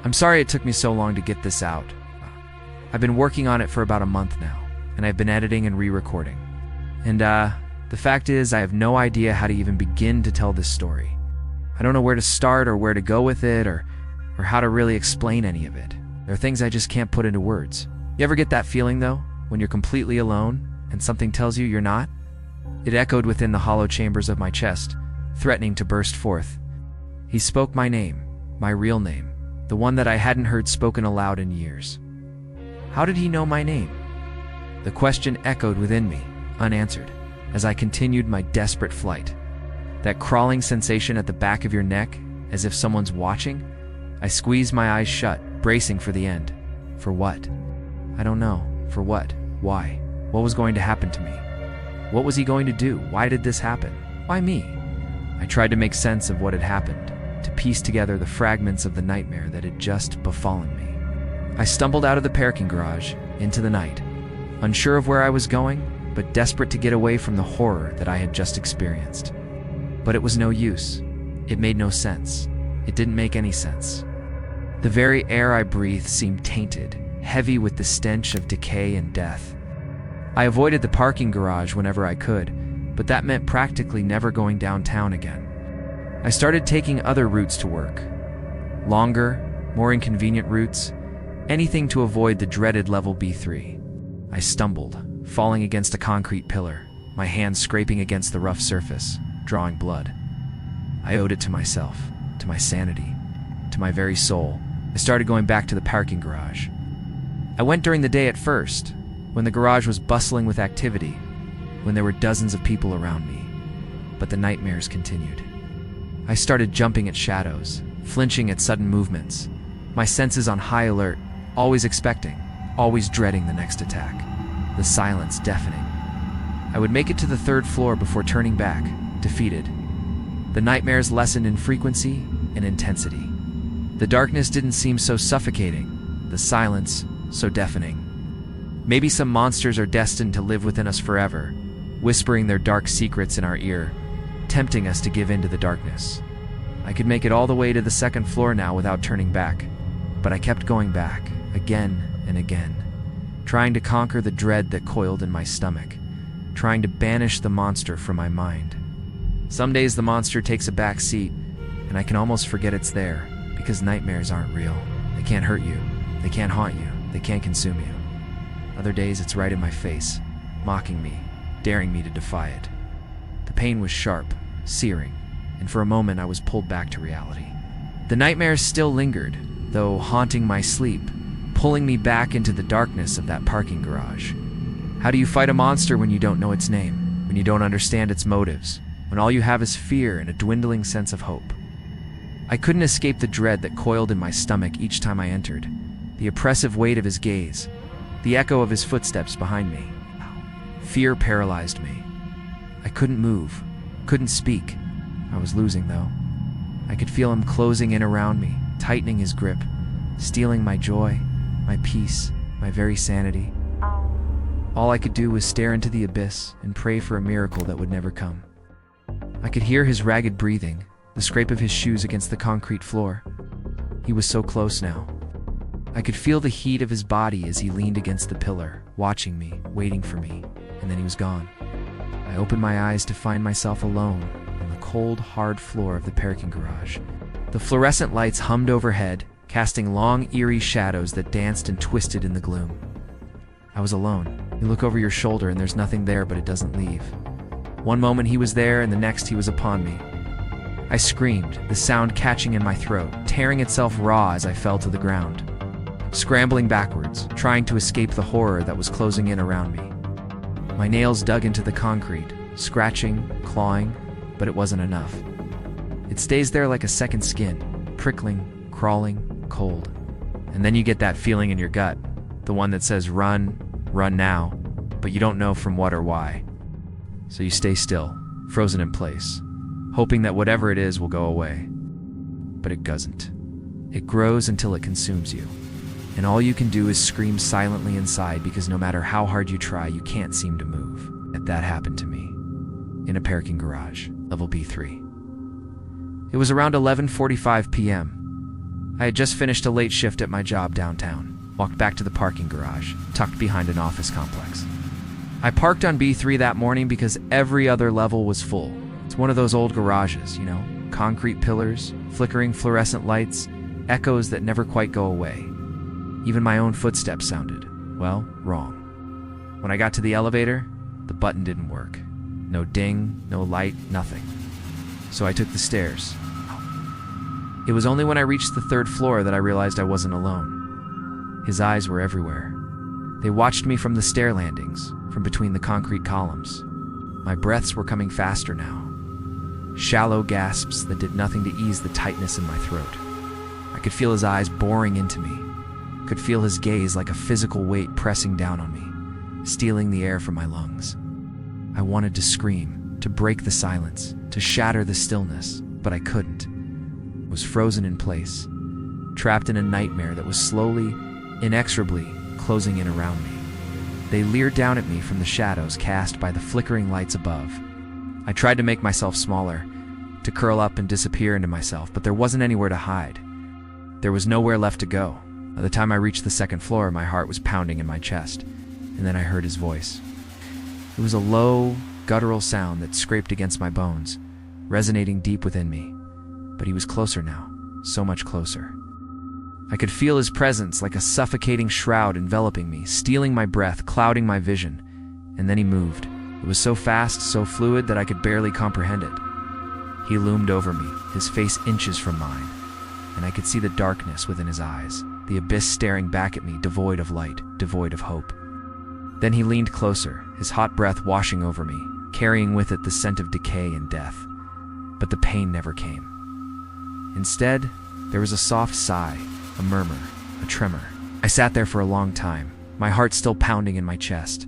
I'm sorry it took me so long to get this out. I've been working on it for about a month now, and I've been editing and re-recording. And the fact is, I have no idea how to even begin to tell this story. I don't know where to start or where to go with it or how to really explain any of it. There are things I just can't put into words. You ever get that feeling, though, when you're completely alone and something tells you you're not? It echoed within the hollow chambers of my chest, threatening to burst forth. He spoke my name, my real name, the one that I hadn't heard spoken aloud in years. How did he know my name? The question echoed within me, unanswered, as I continued my desperate flight. That crawling sensation at the back of your neck, as if someone's watching? I squeezed my eyes shut, bracing for the end. For what? I don't know. For what? Why? What was going to happen to me? What was he going to do? Why did this happen? Why me? I tried to make sense of what had happened, to piece together the fragments of the nightmare that had just befallen me. I stumbled out of the parking garage, into the night, unsure of where I was going, but desperate to get away from the horror that I had just experienced. But it was no use. It made no sense. It didn't make any sense. The very air I breathed seemed tainted, heavy with the stench of decay and death. I avoided the parking garage whenever I could, but that meant practically never going downtown again. I started taking other routes to work. Longer, more inconvenient routes, anything to avoid the dreaded level B3. I stumbled, falling against a concrete pillar, my hands scraping against the rough surface, drawing blood. I owed it to myself, to my sanity, to my very soul. I started going back to the parking garage. I went during the day at first, when the garage was bustling with activity, when there were dozens of people around me. But the nightmares continued. I started jumping at shadows, flinching at sudden movements, my senses on high alert, always expecting, always dreading the next attack. The silence deafening. I would make it to the 3rd floor before turning back, defeated. The nightmares lessened in frequency and intensity. The darkness didn't seem so suffocating, the silence so deafening. Maybe some monsters are destined to live within us forever, whispering their dark secrets in our ear, tempting us to give in to the darkness. I could make it all the way to the 2nd floor now without turning back, but I kept going back, again and again, trying to conquer the dread that coiled in my stomach, trying to banish the monster from my mind. Some days the monster takes a back seat, and I can almost forget it's there, because nightmares aren't real. They can't hurt you, they can't haunt you, they can't consume you. Other days it's right in my face, mocking me, daring me to defy it. The pain was sharp, searing, and for a moment I was pulled back to reality. The nightmares still lingered, though haunting my sleep, pulling me back into the darkness of that parking garage. How do you fight a monster when you don't know its name, when you don't understand its motives, when all you have is fear and a dwindling sense of hope? I couldn't escape the dread that coiled in my stomach each time I entered, the oppressive weight of his gaze, the echo of his footsteps behind me. Fear paralyzed me. I couldn't move, couldn't speak. I was losing, though. I could feel him closing in around me, tightening his grip, stealing my joy, my peace, my very sanity. All I could do was stare into the abyss and pray for a miracle that would never come. I could hear his ragged breathing, the scrape of his shoes against the concrete floor. He was so close now. I could feel the heat of his body as he leaned against the pillar, watching me, waiting for me, and then he was gone. I opened my eyes to find myself alone on the cold, hard floor of the parking garage. The fluorescent lights hummed overhead, casting long, eerie shadows that danced and twisted in the gloom. I was alone. You look over your shoulder and there's nothing there, but it doesn't leave. One moment he was there, and the next he was upon me. I screamed, the sound catching in my throat, tearing itself raw as I fell to the ground. Scrambling backwards, trying to escape the horror that was closing in around me. My nails dug into the concrete, scratching, clawing, but it wasn't enough. It stays there like a second skin, prickling, crawling, cold. And then you get that feeling in your gut, the one that says run, run now, but you don't know from what or why. So you stay still, frozen in place, hoping that whatever it is will go away. But it doesn't. It grows until it consumes you. And all you can do is scream silently inside, because no matter how hard you try, you can't seem to move. And that happened to me, in a parking garage, level B3. It was around 11:45 p.m. I had just finished a late shift at my job downtown, walked back to the parking garage, tucked behind an office complex. I parked on B3 that morning because every other level was full. It's one of those old garages, concrete pillars, flickering fluorescent lights, echoes that never quite go away. Even my own footsteps sounded, wrong. When I got to the elevator, the button didn't work. No ding, no light, nothing. So I took the stairs. It was only when I reached the third floor that I realized I wasn't alone. His eyes were everywhere. They watched me from the stair landings, from between the concrete columns. My breaths were coming faster now. Shallow gasps that did nothing to ease the tightness in my throat. I could feel his eyes boring into me. Could feel his gaze like a physical weight pressing down on me, stealing the air from my lungs. I wanted to scream, to break the silence, to shatter the stillness, but I couldn't. I was frozen in place, trapped in a nightmare that was slowly, inexorably closing in around me. They leered down at me from the shadows cast by the flickering lights above. I tried to make myself smaller, to curl up and disappear into myself, but there wasn't anywhere to hide. There was nowhere left to go. By the time I reached the second floor, my heart was pounding in my chest, and then I heard his voice. It was a low, guttural sound that scraped against my bones, resonating deep within me. But he was closer now, so much closer. I could feel his presence like a suffocating shroud enveloping me, stealing my breath, clouding my vision. And then he moved. It was so fast, so fluid that I could barely comprehend it. He loomed over me, his face inches from mine, and I could see the darkness within his eyes, the abyss staring back at me, devoid of light, devoid of hope. Then he leaned closer, his hot breath washing over me, carrying with it the scent of decay and death. But the pain never came. Instead, there was a soft sigh, a murmur, a tremor. I sat there for a long time, my heart still pounding in my chest,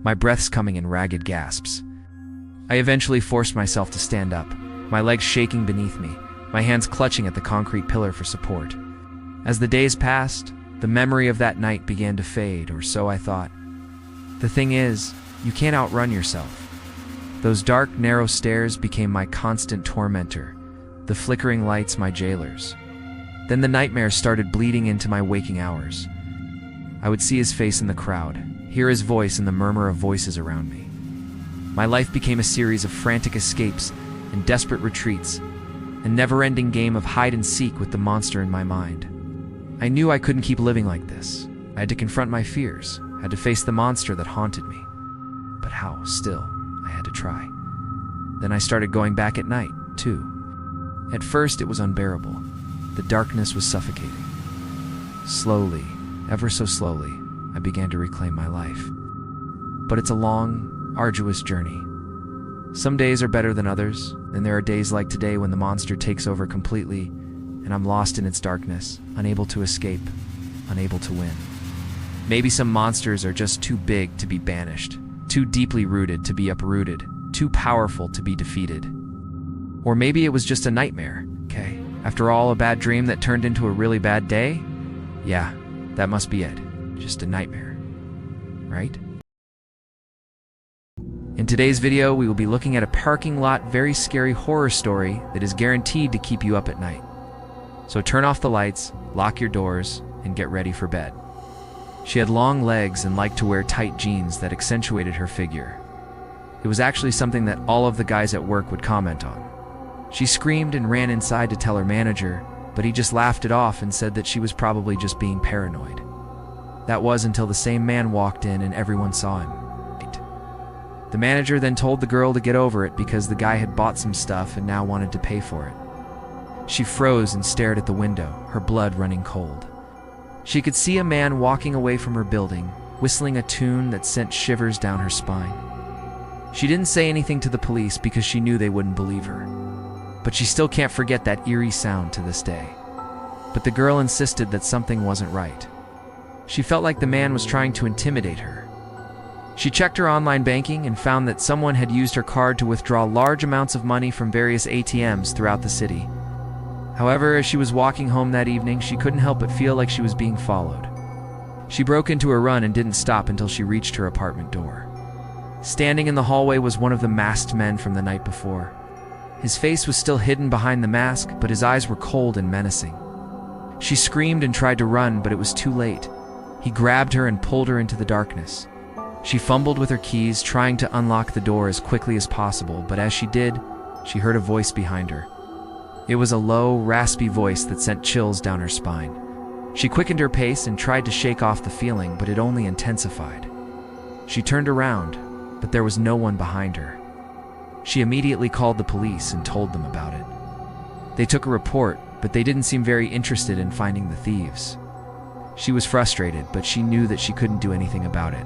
my breaths coming in ragged gasps. I eventually forced myself to stand up, my legs shaking beneath me, my hands clutching at the concrete pillar for support. As the days passed, the memory of that night began to fade, or so I thought. The thing is, you can't outrun yourself. Those dark, narrow stairs became my constant tormentor, the flickering lights my jailers. Then the nightmares started bleeding into my waking hours. I would see his face in the crowd, hear his voice in the murmur of voices around me. My life became a series of frantic escapes and desperate retreats, a never-ending game of hide-and-seek with the monster in my mind. I knew I couldn't keep living like this. I had to confront my fears, had to face the monster that haunted me. But how? Still, I had to try. Then I started going back at night, too. At first, it was unbearable. The darkness was suffocating. Slowly, ever so slowly, I began to reclaim my life. But it's a long, arduous journey. Some days are better than others, and there are days like today when the monster takes over completely, and I'm lost in its darkness, unable to escape, unable to win. Maybe some monsters are just too big to be banished, too deeply rooted to be uprooted, too powerful to be defeated. Or maybe it was just a nightmare, okay? After all, a bad dream that turned into a really bad day? Yeah, that must be it. Just a nightmare, right? In today's video, we will be looking at a parking lot, very scary horror story that is guaranteed to keep you up at night. So turn off the lights, lock your doors, and get ready for bed. She had long legs and liked to wear tight jeans that accentuated her figure. It was actually something that all of the guys at work would comment on. She screamed and ran inside to tell her manager, but he just laughed it off and said that she was probably just being paranoid. That was until the same man walked in and everyone saw him. The manager then told the girl to get over it because the guy had bought some stuff and now wanted to pay for it. She froze and stared at the window, her blood running cold. She could see a man walking away from her building, whistling a tune that sent shivers down her spine. She didn't say anything to the police because she knew they wouldn't believe her. But she still can't forget that eerie sound to this day. But the girl insisted that something wasn't right. She felt like the man was trying to intimidate her. She checked her online banking and found that someone had used her card to withdraw large amounts of money from various ATMs throughout the city. However, as she was walking home that evening, she couldn't help but feel like she was being followed. She broke into a run and didn't stop until she reached her apartment door. Standing in the hallway was one of the masked men from the night before. His face was still hidden behind the mask, but his eyes were cold and menacing. She screamed and tried to run, but it was too late. He grabbed her and pulled her into the darkness. She fumbled with her keys, trying to unlock the door as quickly as possible, but as she did, she heard a voice behind her. It was a low, raspy voice that sent chills down her spine. She quickened her pace and tried to shake off the feeling, but it only intensified. She turned around, but there was no one behind her. She immediately called the police and told them about it. They took a report, but they didn't seem very interested in finding the thieves. She was frustrated, but she knew that she couldn't do anything about it.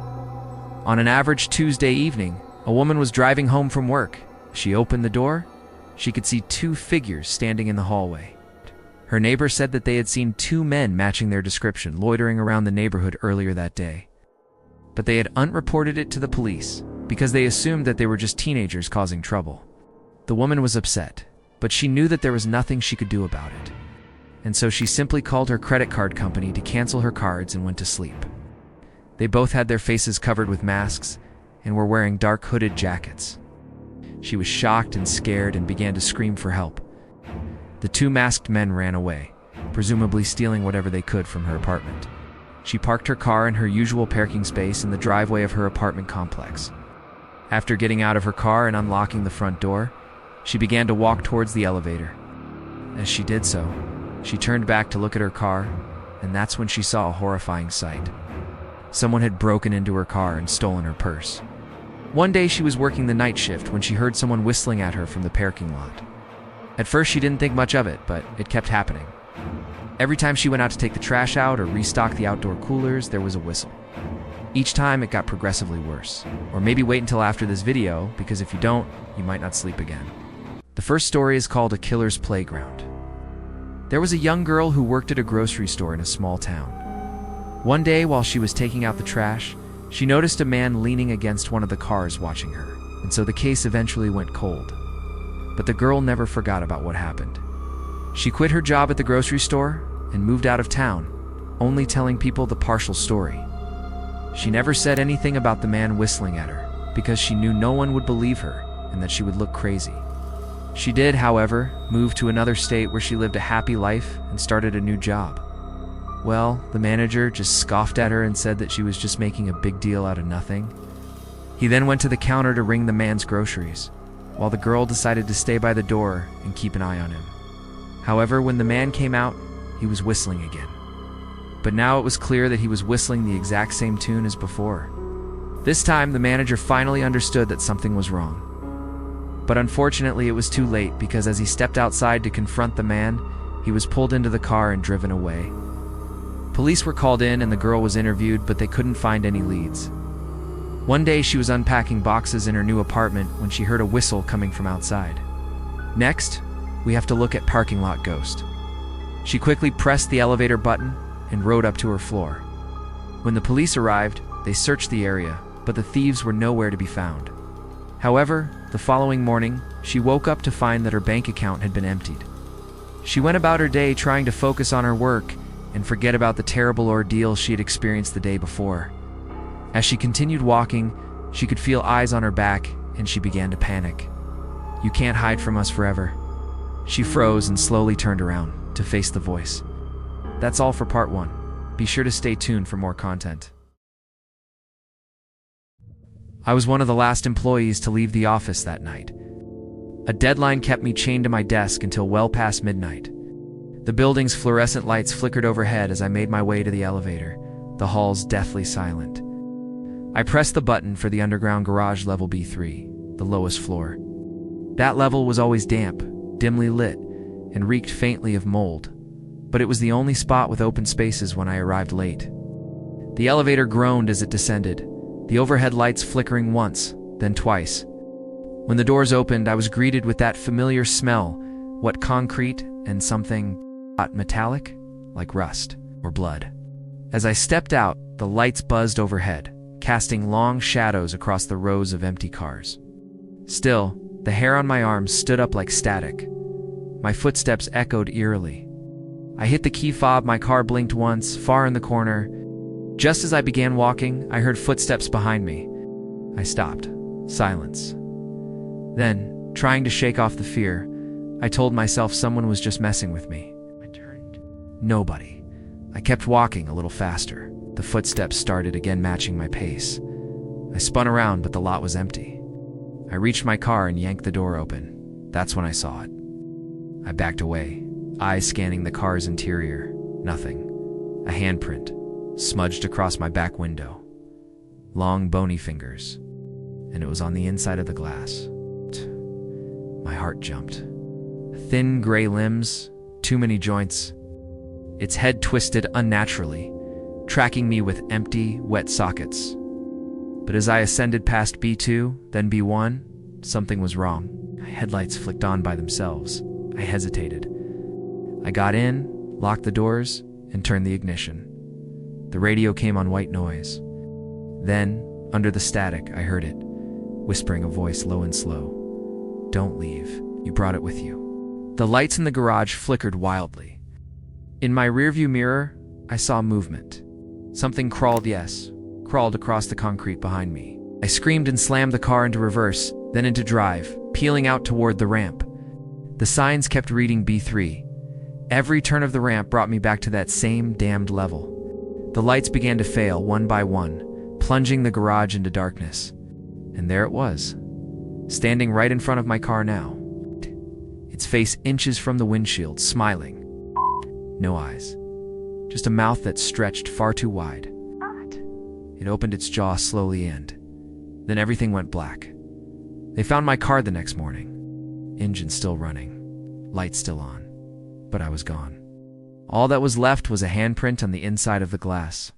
On an average Tuesday evening, a woman was driving home from work. She opened the door. She could see two figures standing in the hallway. Her neighbor said that they had seen two men matching their description loitering around the neighborhood earlier that day. But they had unreported it to the police because they assumed that they were just teenagers causing trouble. The woman was upset, but she knew that there was nothing she could do about it. And so she simply called her credit card company to cancel her cards and went to sleep. They both had their faces covered with masks and were wearing dark hooded jackets. She was shocked and scared and began to scream for help. The two masked men ran away, presumably stealing whatever they could from her apartment. She parked her car in her usual parking space in the driveway of her apartment complex. After getting out of her car and unlocking the front door, she began to walk towards the elevator. As she did so, she turned back to look at her car, and that's when she saw a horrifying sight. Someone had broken into her car and stolen her purse. One day she was working the night shift when she heard someone whistling at her from the parking lot. At first she didn't think much of it, but it kept happening. Every time she went out to take the trash out or restock the outdoor coolers, there was a whistle. Each time it got progressively worse. Or maybe wait until after this video, because if you don't, you might not sleep again. The first story is called A Killer's Playground. There was a young girl who worked at a grocery store in a small town. One day while she was taking out the trash, she noticed a man leaning against one of the cars watching her, and so the case eventually went cold. But the girl never forgot about what happened. She quit her job at the grocery store and moved out of town, only telling people the partial story. She never said anything about the man whistling at her, because she knew no one would believe her and that she would look crazy. She did, however, move to another state where she lived a happy life and started a new job. Well, the manager just scoffed at her and said that she was just making a big deal out of nothing. He then went to the counter to ring the man's groceries, while the girl decided to stay by the door and keep an eye on him. However, when the man came out, he was whistling again. But now it was clear that he was whistling the exact same tune as before. This time, the manager finally understood that something was wrong. But unfortunately, it was too late because as he stepped outside to confront the man, he was pulled into the car and driven away. Police were called in and the girl was interviewed, but they couldn't find any leads. One day she was unpacking boxes in her new apartment when she heard a whistle coming from outside. Next, we have to look at parking lot ghost. She quickly pressed the elevator button and rode up to her floor. When the police arrived, they searched the area, but the thieves were nowhere to be found. However, the following morning, she woke up to find that her bank account had been emptied. She went about her day trying to focus on her work and forget about the terrible ordeal she had experienced the day before. As she continued walking, she could feel eyes on her back and she began to panic. "You can't hide from us forever." She froze and slowly turned around to face the voice. That's all for part 1. Be sure to stay tuned for more content. I was one of the last employees to leave the office that night. A deadline kept me chained to my desk until well past midnight. The building's fluorescent lights flickered overhead as I made my way to the elevator, the halls deathly silent. I pressed the button for the underground garage level B3, the lowest floor. That level was always damp, dimly lit, and reeked faintly of mold, but it was the only spot with open spaces when I arrived late. The elevator groaned as it descended, the overhead lights flickering once, then twice. When the doors opened, I was greeted with that familiar smell, wet concrete and something metallic, like rust or blood. As I stepped out, the lights buzzed overhead, casting long shadows across the rows of empty cars. Still, the hair on my arms stood up like static. My footsteps echoed eerily. I hit the key fob, my car blinked once, far in the corner. Just as I began walking, I heard footsteps behind me. I stopped. Silence. Then, trying to shake off the fear, I told myself someone was just messing with me. I turned. Nobody. I kept walking a little faster. The footsteps started again matching my pace. I spun around, but the lot was empty. I reached my car and yanked the door open. That's when I saw it. I backed away, eyes scanning the car's interior. Nothing. A handprint, smudged across my back window. Long, bony fingers. And it was on the inside of the glass. My heart jumped. Thin, gray limbs, too many joints. Its head twisted unnaturally, tracking me with empty, wet sockets. But as I ascended past B2, then B1, something was wrong. Headlights flicked on by themselves. I hesitated. I got in, locked the doors, and turned the ignition. The radio came on white noise. Then, under the static, I heard it, whispering a voice low and slow. "Don't leave. You brought it with you." The lights in the garage flickered wildly. In my rearview mirror, I saw movement. Something crawled across the concrete behind me. I screamed and slammed the car into reverse, then into drive, peeling out toward the ramp. The signs kept reading B3. Every turn of the ramp brought me back to that same damned level. The lights began to fail one by one, plunging the garage into darkness. And there it was, standing right in front of my car now. Its face inches from the windshield, smiling. No eyes. Just a mouth that stretched far too wide. It opened its jaw slowly and then everything went black. They found my car the next morning. Engine still running, lights still on, but I was gone. All that was left was a handprint on the inside of the glass.